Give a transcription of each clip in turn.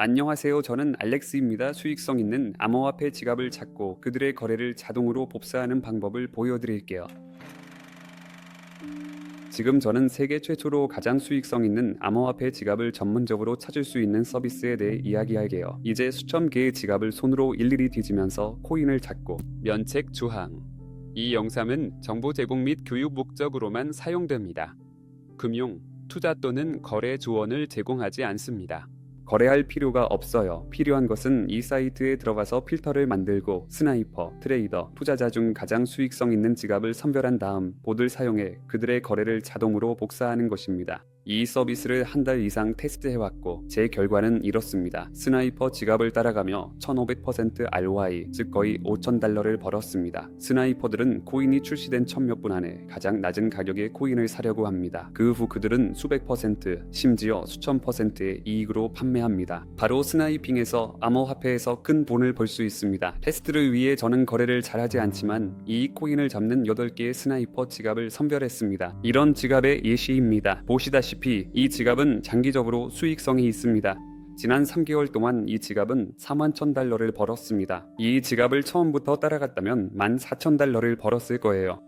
안녕하세요. 저는 알렉스입니다. 수익성 있는 암호화폐 지갑을 찾고 그들의 거래를 자동으로 복사하는 방법을 보여드릴게요. 지금 저는 세계 최초로 가장 수익성 있는 암호화폐 지갑을 전문적으로 찾을 수 있는 서비스에 대해 이야기할게요. 이제 수천 개의 지갑을 손으로 일일이 뒤지면서 코인을 찾고 면책 주항. 이 영상은 정보 제공 및 교육 목적으로만 사용됩니다. 금융, 투자 또는 거래 조언을 제공하지 않습니다. 거래할 필요가 없어요. 필요한 것은 이 사이트에 들어가서 필터를 만들고 스나이퍼, 트레이더, 투자자 중 가장 수익성 있는 지갑을 선별한 다음 봇을 사용해 그들의 거래를 자동으로 복사하는 것입니다. 이 서비스를 한 달 이상 테스트해왔고 제 결과는 이렇습니다. 스나이퍼 지갑을 따라가며 1500% ROI, 즉 거의 $5,000를 벌었습니다. 스나이퍼들은 코인이 출시된 천몇 분 안에 가장 낮은 가격에 코인을 사려고 합니다. 그 후 그들은 수백 퍼센트, 심지어 수천 %의 이익으로 판매합니다. 바로 스나이핑에서 암호화폐에서 큰 돈을 벌 수 있습니다. 테스트를 위해 저는 거래를 잘하지 않지만 이 코인을 잡는 8개의 스나이퍼 지갑을 선별했습니다. 이런 지갑의 예시입니다. 보시다시피 이 지갑은 장기적으로 수익성이 있습니다. 지난 3개월 동안 이 지갑은 $41,000를 벌었습니다. 이 지갑을 처음부터 따라갔다면 $14,000를 벌었을 거예요.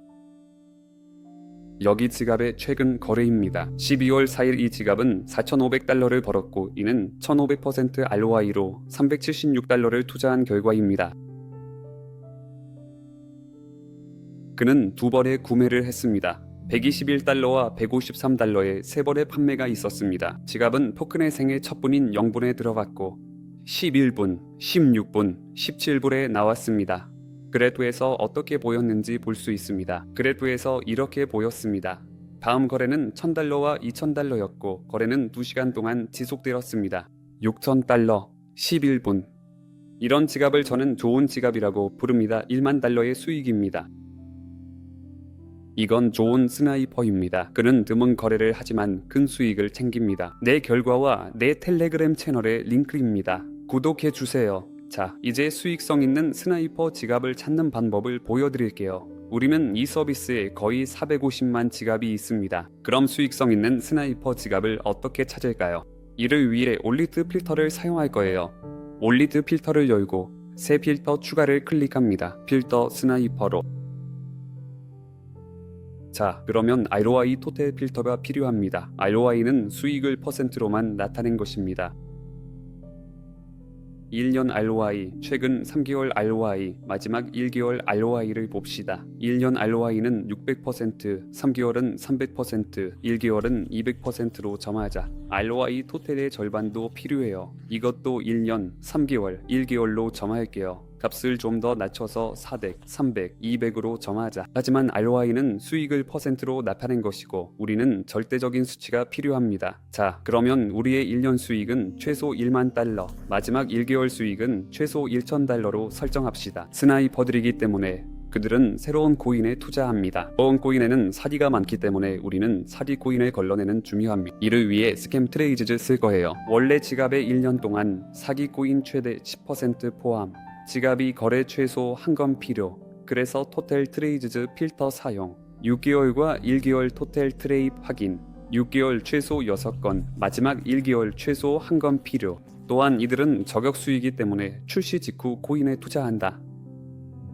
여기 지갑의 최근 거래입니다. 12월 4일 이 지갑은 $4,500를 벌었고 이는 1500% ROI로 $376를 투자한 결과입니다. 그는 2번의 구매를 했습니다. $121와 $153의 3번의 판매가 있었습니다. 지갑은 토큰의 생애 첫 분인 0분에 들어갔고 11분, 16분, 17분에 나왔습니다. 그래프에서 어떻게 보였는지 볼 수 있습니다. 그래프에서 이렇게 보였습니다. 다음 거래는 $1,000와 $2,000였고 거래는 2시간 동안 지속되었습니다. $6,000, 11분. 이런 지갑을 저는 좋은 지갑이라고 부릅니다. $10,000의 수익입니다. 이건 좋은 스나이퍼입니다. 그는 드문 거래를 하지만 큰 수익을 챙깁니다. 내 결과와 내 텔레그램 채널의 링크입니다. 구독해주세요. 자, 이제 수익성 있는 스나이퍼 지갑을 찾는 방법을 보여드릴게요. 우리는 이 서비스에 거의 450만 지갑이 있습니다. 그럼 수익성 있는 스나이퍼 지갑을 어떻게 찾을까요? 이를 위해 올리트 필터를 사용할 거예요. 올리트 필터를 열고 새 필터 추가를 클릭합니다. 필터 스나이퍼로. 자, 그러면 ROI 토탈 필터가 필요합니다. ROI는 수익을 퍼센트로만 나타낸 것입니다. 1년 ROI, 최근 3개월 ROI, 마지막 1개월 ROI를 봅시다. 1년 ROI는 600%, 3개월은 300%, 1개월은 200%로 정하자. ROI 토탈의 절반도 필요해요. 이것도 1년, 3개월, 1개월로 정할게요. 값을 좀 더 낮춰서 400, 300, 200으로 정하자. 하지만 ROI는 수익을 퍼센트로 나타낸 것이고 우리는 절대적인 수치가 필요합니다. 자, 그러면 우리의 1년 수익은 최소 $10,000, 마지막 1개월 수익은 최소 $1,000로 설정합시다. 스나이퍼들이기 때문에 그들은 새로운 코인에 투자합니다. 좋은 코인에는 사기가 많기 때문에 우리는 사기 코인을 걸러내는 중요합니다. 이를 위해 스캠 트레이즈를 쓸 거예요. 원래 지갑의 1년 동안 사기 코인 최대 10% 포함, 지갑이 거래 최소 한 건 필요. 그래서 토탈 트레이즈 필터 사용. 6개월과 1개월 토탈 트레이드 확인. 6개월 최소 6건, 마지막 1개월 최소 한 건 필요. 또한 이들은 저격 수익이기 때문에 출시 직후 코인에 투자한다.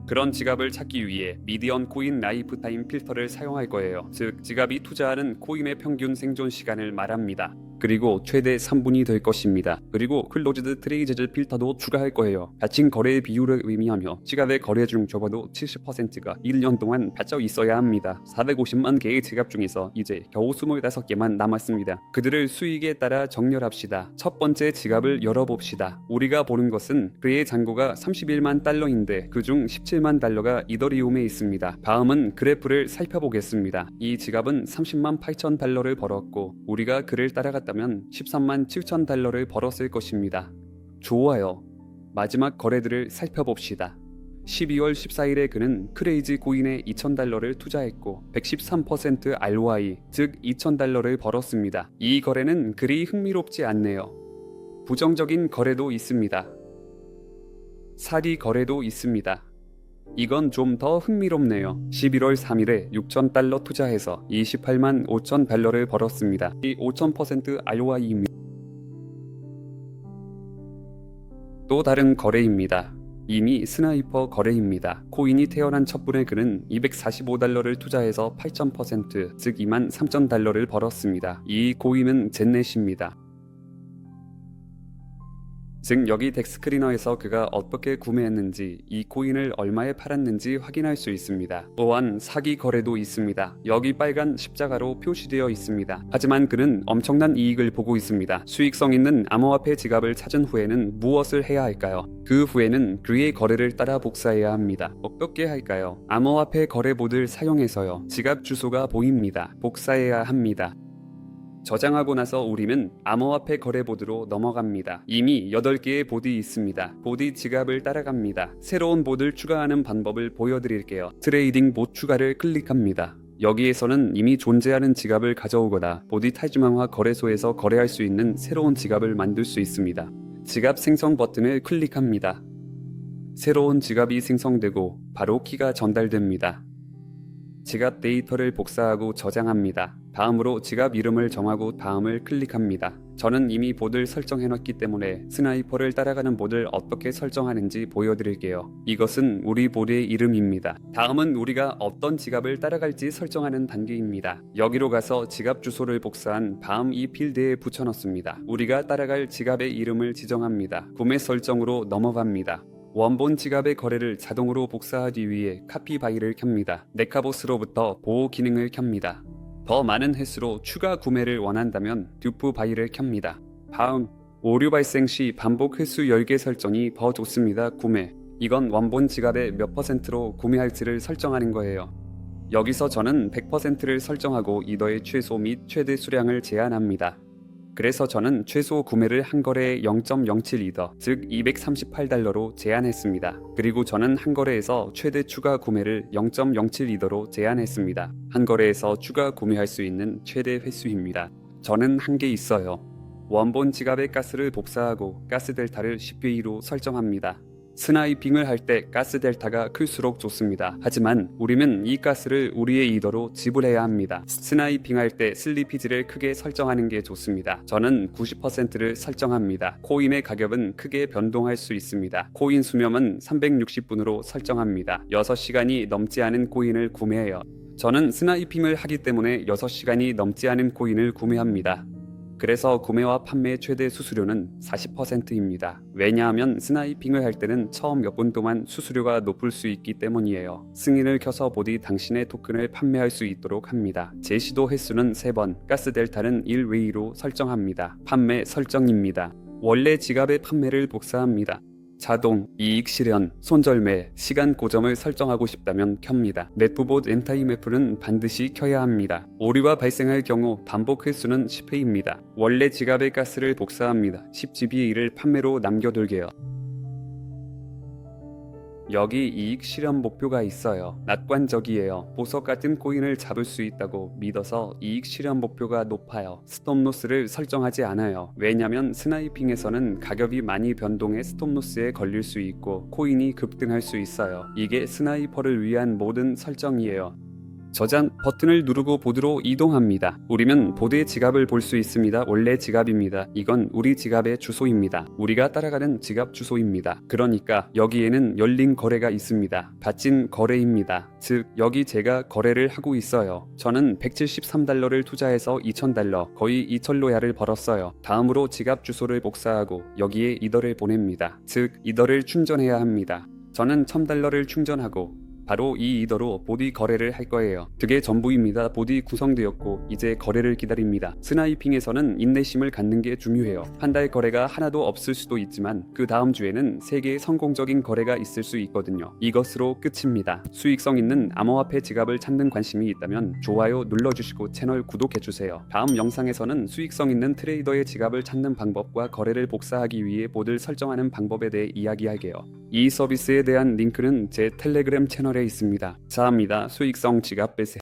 그런 지갑을 찾기 위해 미디언 코인 라이프타임 필터를 사용할 거예요. 즉, 지갑이 투자하는 코인의 평균 생존 시간을 말합니다. 그리고 최대 3분이 될 것입니다. 그리고 클로즈드 트레이즈 필터도 추가할 거예요. 닫힌 거래의 비율을 의미하며 지갑의 거래 중 적어도 70%가 1년 동안 닫혀 있어야 합니다. 450만 개의 지갑 중에서 이제 겨우 25개만 남았습니다. 그들을 수익에 따라 정렬합시다. 첫 번째 지갑을 열어봅시다. 우리가 보는 것은 그의 잔고가 $31만 그중 $170만 이더리움에 있습니다. 다음은 그래프를 살펴보겠습니다. 이 지갑은 $308,000를 벌었고 우리가 그를 따라갔다면 $137,000를 벌었을 것입니다. 좋아요. 마지막 거래들을 살펴봅시다. 12월 14일에 그는 크레이지 코인에 $2,000를 투자했고 113% ROI, 즉 $2,000를 벌었습니다. 이 거래는 그리 흥미롭지 않네요. 부정적인 거래도 있습니다. 사기 거래도 있습니다. 이건 좀 더 흥미롭네요. 11월 3일에 $6,000 투자해서 $285,000를 벌었습니다. 이 5,000% ROI입니다. 또 다른 거래입니다. 이미 스나이퍼 거래입니다. 코인이 태어난 첫분의 그는 $245를 투자해서 8,000%, 즉 23,000달러를 벌었습니다. 이 코인은 젠넷입니다. 즉 여기 덱스크리너에서 그가 어떻게 구매했는지, 이 코인을 얼마에 팔았는지 확인할 수 있습니다. 또한 사기 거래도 있습니다. 여기 빨간 십자가로 표시되어 있습니다. 하지만 그는 엄청난 이익을 보고 있습니다. 수익성 있는 암호화폐 지갑을 찾은 후에는 무엇을 해야 할까요? 그 후에는 그의 거래를 따라 복사해야 합니다. 어떻게 할까요? 암호화폐 거래봇을 사용해서요. 지갑 주소가 보입니다. 복사해야 합니다. 저장하고 나서 우리는 암호화폐 거래봇으로 넘어갑니다. 이미 8개의 봇이 있습니다. 봇이 지갑을 따라갑니다. 새로운 봇을 추가하는 방법을 보여드릴게요. 트레이딩 봇 추가를 클릭합니다. 여기에서는 이미 존재하는 지갑을 가져오거나 봇이 탈중앙화 거래소에서 거래할 수 있는 새로운 지갑을 만들 수 있습니다. 지갑 생성 버튼을 클릭합니다. 새로운 지갑이 생성되고 바로 키가 전달됩니다. 지갑 데이터를 복사하고 저장합니다. 다음으로 지갑 이름을 정하고 다음을 클릭합니다. 저는 이미 봇을 설정해놨기 때문에 스나이퍼를 따라가는 봇을 어떻게 설정하는지 보여드릴게요. 이것은 우리 봇의 이름입니다. 다음은 우리가 어떤 지갑을 따라갈지 설정하는 단계입니다. 여기로 가서 지갑 주소를 복사한 다음 이 필드에 붙여넣습니다. 우리가 따라갈 지갑의 이름을 지정합니다. 구매 설정으로 넘어갑니다. 원본 지갑의 거래를 자동으로 복사하기 위해 카피바이를 켭니다. 네카보스로부터 보호 기능을 켭니다. 더 많은 횟수로 추가 구매를 원한다면 듀프 바이를 켭니다. 다음, 오류 발생 시 반복 횟수 10개 설정이 더 좋습니다. 구매. 이건 원본 지갑의 몇 %로 구매할지를 설정하는 거예요. 여기서 저는 100%를 설정하고 이더의 최소 및 최대 수량을 제한합니다. 그래서 저는 최소 구매를 한 거래에 0.07이더, 즉 $238로 제한했습니다. 그리고 저는 한 거래에서 최대 추가 구매를 0.07이더로 제한했습니다. 한 거래에서 추가 구매할 수 있는 최대 횟수입니다. 저는 한 개 있어요. 원본 지갑의 가스를 복사하고 가스 델타를 10개로 설정합니다. 스나이핑을 할 때 가스 델타가 클수록 좋습니다. 하지만 우리는 이 가스를 우리의 이더로 지불해야 합니다. 스나이핑 할 때 슬리피지를 크게 설정하는 게 좋습니다. 저는 90%를 설정합니다. 코인의 가격은 크게 변동할 수 있습니다. 코인 수명은 360분으로 설정합니다. 6시간이 넘지 않은 코인을 구매해요. 저는 스나이핑을 하기 때문에 6시간이 넘지 않은 코인을 구매합니다. 그래서 구매와 판매 최대 수수료는 40%입니다. 왜냐하면 스나이핑을 할 때는 처음 몇 분 동안 수수료가 높을 수 있기 때문이에요. 승인을 켜서 봇이 당신의 토큰을 판매할 수 있도록 합니다. 제 시도 횟수는 3번, 가스 델타는 1웨이로 설정합니다. 판매 설정입니다. 원래 지갑의 판매를 복사합니다. 자동, 이익 실현, 손절매, 시간 고점을 설정하고 싶다면 켭니다. 넷부봇 엔타임F는 반드시 켜야 합니다. 오류가 발생할 경우 반복 횟수는 10회입니다. 원래 지갑의 가스를 복사합니다. 10GB의 1을 판매로 남겨둘게요. 여기 이익 실현 목표가 있어요. 낙관적이에요. 보석 같은 코인을 잡을 수 있다고 믿어서 이익 실현 목표가 높아요. 스톱로스를 설정하지 않아요. 왜냐면 스나이핑에서는 가격이 많이 변동해 스톱로스에 걸릴 수 있고 코인이 급등할 수 있어요. 이게 스나이퍼를 위한 모든 설정이에요. 저장 버튼을 누르고 봇으로 이동합니다. 우리는 봇의 지갑을 볼 수 있습니다. 원래 지갑입니다. 이건 우리 지갑의 주소입니다. 우리가 따라가는 지갑 주소입니다. 그러니까 여기에는 열린 거래가 있습니다. 닫힌 거래입니다. 즉 여기 제가 거래를 하고 있어요. 저는 $173를 투자해서 $2,000, 거의 2,000로얄을 벌었어요. 다음으로 지갑 주소를 복사하고 여기에 이더를 보냅니다. 즉 이더를 충전해야 합니다. 저는 $1,000를 충전하고 바로 이 이더로 봇이 거래를 할 거예요. 그게 전부입니다. 봇이 구성되었고 이제 거래를 기다립니다. 스나이핑에서는 인내심을 갖는 게 중요해요. 한 달 거래가 하나도 없을 수도 있지만 그 다음 주에는 3개의 성공적인 거래가 있을 수 있거든요. 이것으로 끝입니다. 수익성 있는 암호화폐 지갑을 찾는 관심이 있다면 좋아요 눌러주시고 채널 구독해주세요. 다음 영상에서는 수익성 있는 트레이더의 지갑을 찾는 방법과 거래를 복사하기 위해 봇을 설정하는 방법에 대해 이야기할게요. 이 서비스에 대한 링크는 제 텔레그램 채널에 있습니다. 감사합니다. 수익성 지갑 배세